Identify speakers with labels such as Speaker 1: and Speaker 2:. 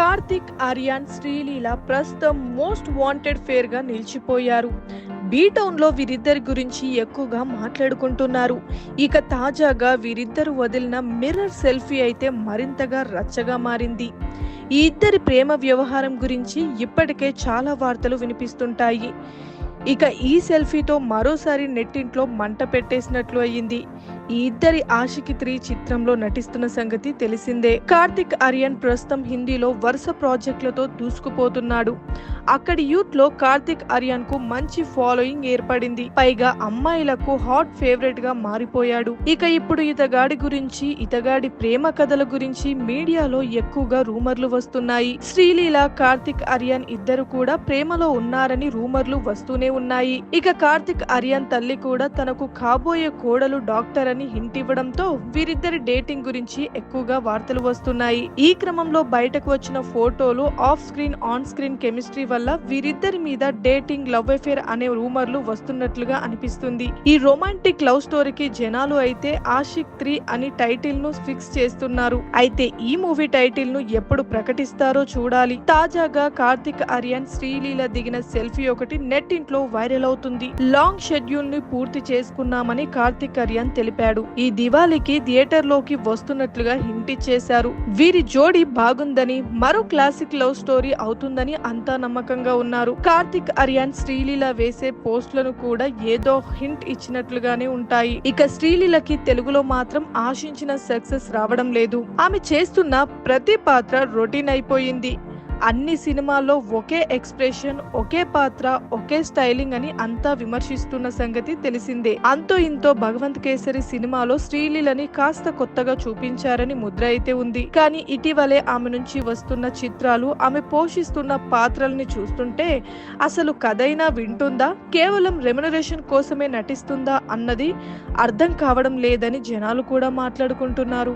Speaker 1: కార్తిక్, ఆర్యాన్, శ్రీలీల ప్రస్తుతం most wanted fair గా నిలిచిపోయారు. B-Town లో వీరిద్దరి గురించి ఎక్కువగా మాట్లాడుకుంటున్నారు. ఇక తాజాగా వీరిద్దరు వదిలిన మిర్రర్ సెల్ఫీ అయితే మరింతగా రచ్చగా మారింది. ఈ ఇద్దరి ప్రేమ వ్యవహారం గురించి ఇప్పటికే చాలా వార్తలు వినిపిస్తుంటాయి. ఇక ఈ సెల్ఫీతో మరోసారి నెట్టింట్లో మంట పెట్టేసినట్లు అయ్యింది. ఈ ఇద్దరి ఆషికి 3 చిత్రంలో నటిస్తున్న సంగతి తెలిసిందే. కార్తిక్, ఆర్యన్ ప్రస్తుతం హిందీలో వరుస ప్రాజెక్టులతో దూసుకుపోతున్నాడు. అక్కడి యూత్ లో కార్తిక్, ఆర్యన్ కు మంచి ఫాలోయింగ్ ఏర్పడింది. పైగా అమ్మాయిలకు హాట్ ఫేవరెట్ గా మారిపోయాడు. ఇక ఇప్పుడు ఇతగాడి ప్రేమ కథల గురించి మీడియాలో ఎక్కువగా రూమర్లు వస్తున్నాయి. శ్రీలీల, కార్తిక్, ఆర్యన్ ఇద్దరు కూడా ప్రేమలో ఉన్నారని రూమర్లు వస్తూనే ఉన్నాయి. ఇక కార్తిక్, ఆర్యన్ తల్లి కూడా తనకు కాబోయే కోడలు డాక్టర్ అని హింట్ ఇవ్వడంతో వీరిద్దరి డేటింగ్ గురించి ఎక్కువగా వార్తలు వస్తున్నాయి. ఈ క్రమంలో బయటకు వచ్చిన ఫోటోలు off screen, on screen chemistry వల్ల వీరిద్దరి మీద డేటింగ్, లవ్ అఫేర్ అనే రూమర్లు వస్తున్నట్లుగా అనిపిస్తుంది. ఈ రొమాంటిక్ లవ్ స్టోరీకి జనాలు అయితే ఆషిక్ 3 అని టైటిల్ ను ఫిక్స్ చేస్తున్నారు. అయితే ఈ మూవీ టైటిల్ ను ఎప్పుడు ప్రకటిస్తారో చూడాలి. తాజాగా కార్తిక్, ఆర్యన్, శ్రీలీల దిగిన సెల్ఫీ ఒకటి నెట్ ఇంట్లో వైరల్ అవుతుంది. లాంగ్ షెడ్యూల్ ని పూర్తి చేసుకున్నామని కార్తిక్, ఆర్యన్ తెలిపాడు. ఈ దివాళీకి థియేటర్ లోకి వస్తున్నట్లుగా హింట్ ఇచ్చేశారు. వీరి జోడీ బాగుందని, మరో క్లాసిక్ లవ్ స్టోరీ అవుతుందని అంతా నమ్మకంగా ఉన్నారు. కార్తిక్, ఆర్యన్, శ్రీలీల వేసే పోస్టులను కూడా ఏదో హింట్ ఇచ్చినట్లుగానే ఉంటాయి. ఇక శ్రీలీలకి తెలుగులో మాత్రం ఆశించిన సక్సెస్ రావడం లేదు. ఆమె చేస్తున్న ప్రతి పాత్ర రొటీన్ అయిపోయింది. అన్ని సినిమాల్లో ఒకే ఎక్స్ప్రెషన్, ఒకే పాత్ర, ఒకే స్టైలింగ్ అని అంతా విమర్శిస్తున్న సంగతి తెలిసిందే. అంతో ఇంతో భగవంత్ కేసరి సినిమాలో శ్రీలీలని కాస్త కొత్తగా చూపించారని ముద్ర అయితే ఉంది. కానీ ఇటీవలే ఆమె నుంచి వస్తున్న చిత్రాలు, ఆమె పోషిస్తున్న పాత్రల్ని చూస్తుంటే అసలు కథైనా వింటుందా, కేవలం రెమ్యునరేషన్ కోసమే నటిస్తుందా అన్నది అర్థం కావడం లేదని జనాలు కూడా మాట్లాడుకుంటున్నారు.